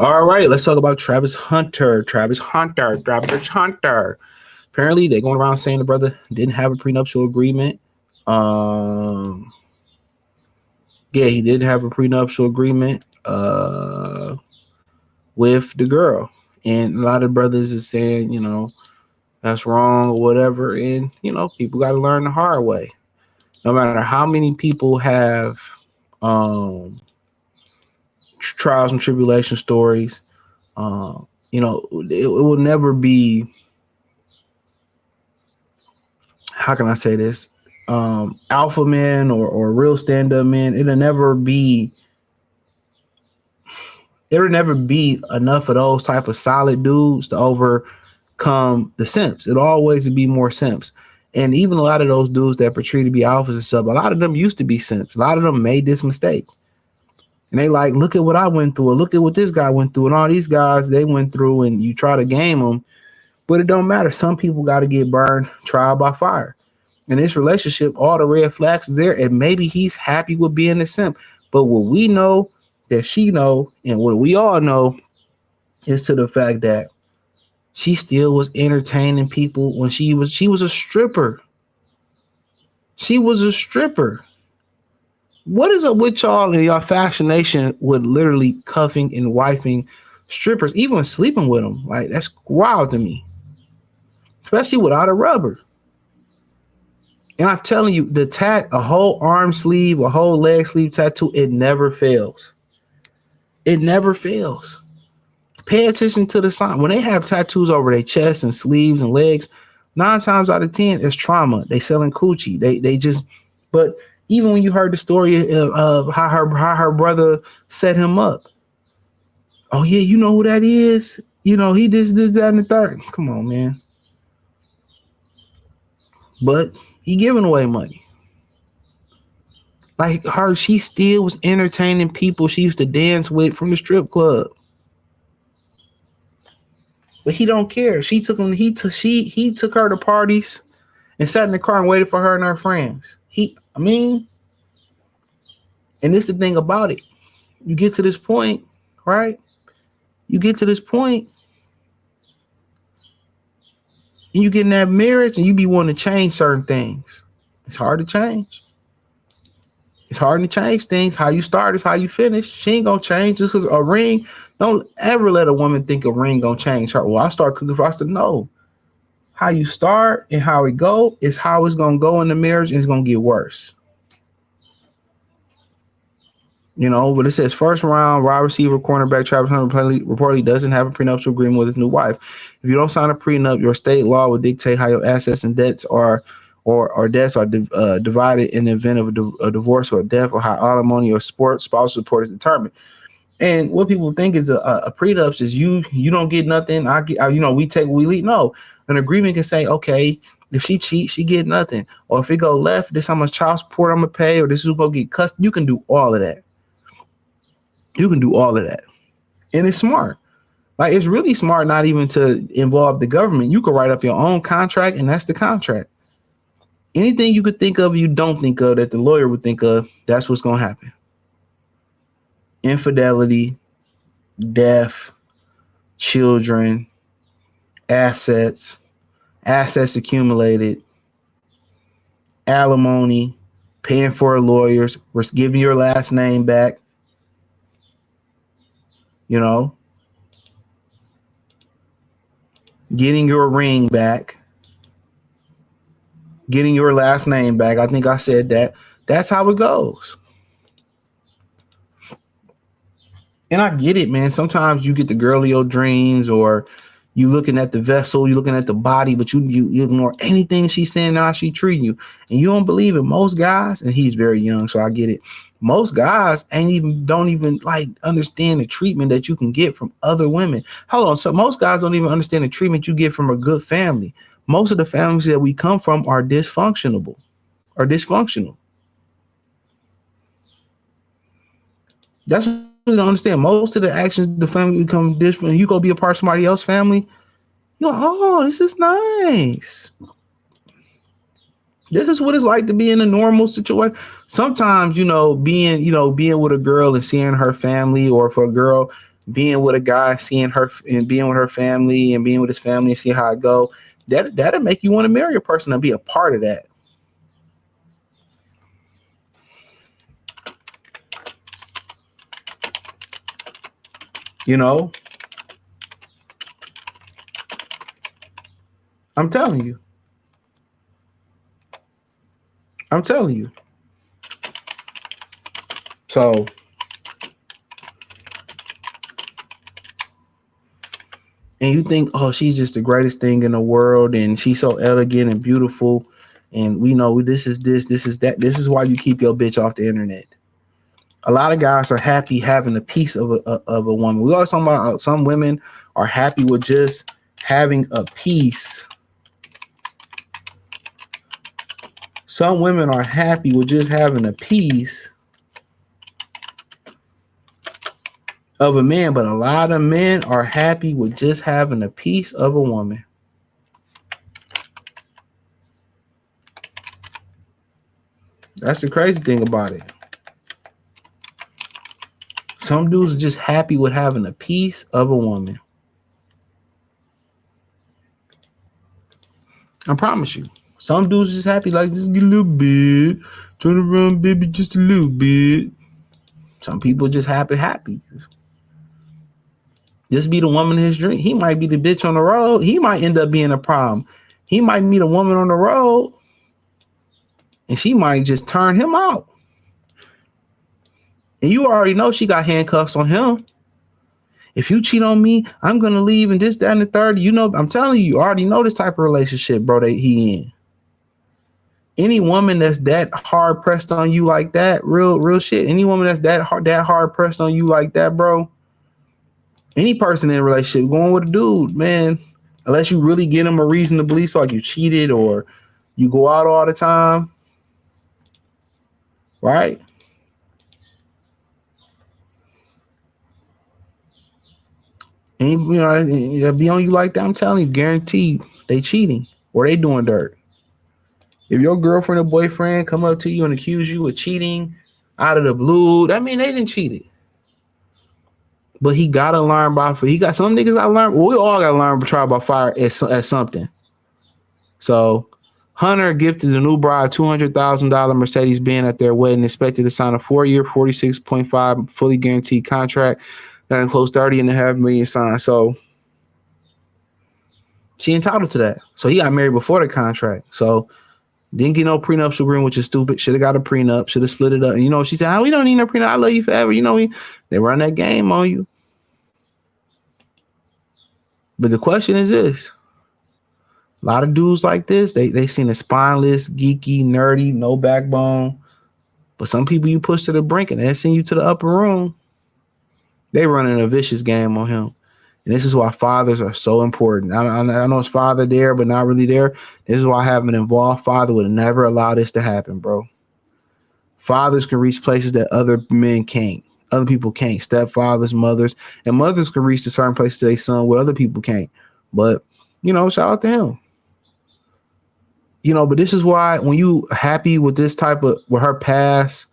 All right, let's talk about Travis Hunter. Travis Hunter. Apparently, they're going around saying the brother didn't have a prenuptial agreement. Um, yeah, he did have a prenuptial agreement with the girl, and a lot of brothers is saying, that's wrong or whatever. And people got to learn the hard way. No matter how many people have um, trials and tribulation stories, it will never be. How can I say this? Alpha men or real stand up men. It'll never be enough of those type of solid dudes to overcome the simps. It'll always be more simps. And even a lot of those dudes that portray to be alphas and stuff, a lot of them used to be simps. A lot of them made this mistake. And they like, look at what I went through, or look at what this guy went through, and all these guys they went through, and you try to game them, but it don't matter. Some people got to get burned trial by fire. In this relationship, all the red flags is there, and maybe he's happy with being a simp. But what we know that she know, and what we all know, is to the fact that she still was entertaining people when she was a stripper. She was a stripper. What is up with y'all and y'all fascination with literally cuffing and wifing strippers, even sleeping with them? Like, that's wild to me, especially without a rubber. And I'm telling you, a whole arm sleeve, a whole leg sleeve tattoo, it never fails. It never fails. Pay attention to the sign. When they have tattoos over their chest and sleeves and legs, 9 times out of 10, it's trauma. They selling coochie. They just, but even when you heard the story of how her brother set him up. Oh yeah, you know who that is? He just did that in the third. Come on, man. But he giving away money. Like her, she still was entertaining people she used to dance with from the strip club. But he don't care. She took him. He took her to parties and sat in the car and waited for her and her friends. And this is the thing about it. You get to this point, right? You get to this point, and you get in that marriage, and you be wanting to change certain things. It's hard to change. It's hard to change things. How you start is how you finish. She ain't gonna change just because a ring. Don't ever let a woman think a ring gonna change her. Well, I start cooking for us to know. How you start and how it go is how it's gonna go in the marriage, and it's gonna get worse. But it says first round wide receiver cornerback Travis Hunter reportedly doesn't have a prenuptial agreement with his new wife. If you don't sign a prenup, your state law will dictate how your assets and debts are divided in the event of a divorce or a death, or how alimony or spousal support is determined. And what people think is a prenup is you don't get nothing. We take what we leave. No, an agreement can say, okay, if she cheats, she get nothing, or if it go left, this how much child support I'm gonna pay, or this is gonna get custody. You can do all of that. And it's smart. Like, it's really smart not even to involve the government. You can write up your own contract, and that's the contract. Anything you could think of, you don't think of, that the lawyer would think of, that's what's going to happen. Infidelity, death, children, assets accumulated, alimony, paying for lawyers, giving your last name back. Getting your ring back, getting your last name back. I think I said that. That's how it goes. And I get it, man. Sometimes you get the girl of your dreams, or you looking at the vessel, you looking at the body, but you ignore anything she's saying, how she treating you, and you don't believe it. Most guys, and he's very young, so I get it. Most guys don't even like understand the treatment that you can get from other women. Hold on. So most guys don't even understand the treatment you get from a good family. Most of the families that we come from are dysfunctional. That's what you don't understand. Most of the actions the family become different. You go be a part of somebody else's family. You're like, oh, this is nice. This is what it's like to be in a normal situation. Sometimes, being with a girl and seeing her family, or for a girl, being with a guy, seeing her and being with her family and being with his family and see how it go, that'll make you want to marry a person and be a part of that. You know, I'm telling you. I'm telling you. So and you think, oh, she's just the greatest thing in the world, and she's so elegant and beautiful, and we know this is that. This is why you keep your bitch off the internet. A lot of guys are happy having a piece of a woman. We always talking about some women are happy with just having a piece. Some women are happy with just having a piece of a man, but a lot of men are happy with just having a piece of a woman. That's the crazy thing about it. Some dudes are just happy with having a piece of a woman. I promise you. Some dudes just happy, like, just get a little bit. Turn around, baby, just a little bit. Some people just happy. Just be the woman in his dream. He might be the bitch on the road. He might end up being a problem. He might meet a woman on the road and she might just turn him out. And you already know she got handcuffs on him. If you cheat on me, I'm going to leave and this, that, and the third. You know, I'm telling you, you already know this type of relationship, bro, that he in. Any woman that's that hard pressed on you like that, real shit. Any woman that's that hard pressed on you like that, bro. Any person in a relationship going with a dude, man, unless you really get them a reason to believe, so like you cheated or you go out all the time, right? And you know, be on you like that, I'm telling you, guaranteed they cheating or they doing dirt. If your girlfriend or boyfriend come up to you and accuse you of cheating out of the blue, that mean they didn't cheat it. But he gotta learn he got some niggas gotta learn. Well, we all gotta learn to try by fire at something. So Hunter gifted the new bride $200,000 Mercedes Benz at their wedding, expected to sign a 4-year, $46.5 fully guaranteed contract that includes $30.5 million signed. So she entitled to that. So he got married before the contract. So didn't get no prenuptial agreement, which is stupid. Should have got a prenup. Should have split it up. And you know, she said, "Oh, we don't need no prenup. I love you forever." You know, they run that game on you. But the question is this. A lot of dudes like this, they seen a spineless, geeky, nerdy, no backbone. But some people you push to the brink and they send you to the upper room. They running a vicious game on him. And this is why fathers are so important. I know it's father there, but not really there. This is why having an involved father would never allow this to happen, bro. Fathers can reach places that other men can't. Other people can't. Stepfathers, mothers, and mothers can reach to certain places to their son where other people can't. But, you know, shout out to him. You know, but this is why when you happy with this type of, with her past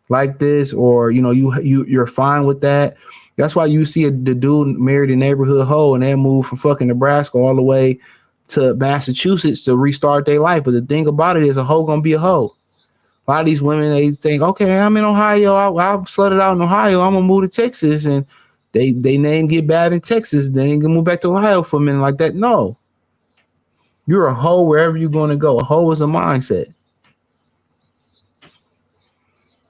like this, or, you know, you're fine with that. That's why you see the dude married a neighborhood hoe and they moved from fucking Nebraska all the way to Massachusetts to restart their life. But the thing about it is a hoe gonna be a hoe. A lot of these women, they think, okay, I'm in Ohio. I'll slut it out in Ohio. I'm gonna move to Texas, and they name get bad in Texas. They ain't gonna move back to Ohio for a minute like that. No, you're a hoe wherever you're gonna go. A hoe is a mindset.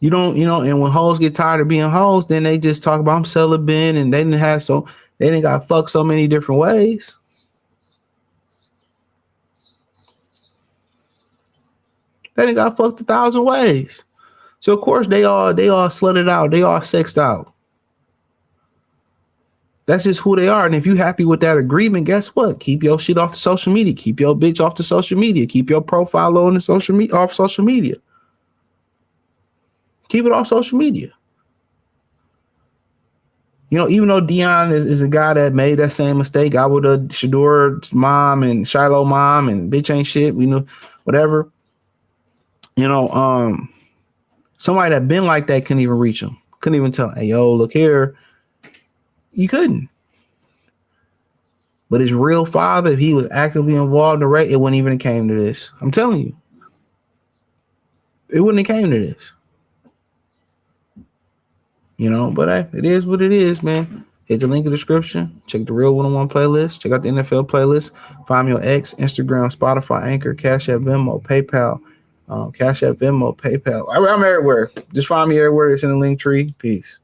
You don't, you know, and when hoes get tired of being hoes, then they just talk about I'm celibate, and they didn't got fucked so many different ways. They didn't got fucked 1,000 ways. So of course they all slutted out, they all sexed out. That's just who they are. And if you happy with that agreement, guess what? Keep your shit off the social media. Keep your bitch off the social media. Keep your profile low on the social media, off social media. Keep it off social media. You know, even though Dion is a guy that made that same mistake, I would have Shador's mom and Shiloh mom and bitch ain't shit. We know whatever. You know, somebody that been like that couldn't even reach him. Couldn't even tell him, hey, yo, look here. You couldn't. But his real father, if he was actively involved in the rape, it wouldn't even have came to this. I'm telling you. It wouldn't have came to this. You know, but hey, it is what it is, man. Hit the link in the description. Check the Real 101 playlist. Check out the NFL playlist. Find me on X, Instagram, Spotify, Anchor, Cash App, Venmo, PayPal. Cash App, Venmo, PayPal. I'm everywhere. Just find me everywhere. It's in the link tree. Peace.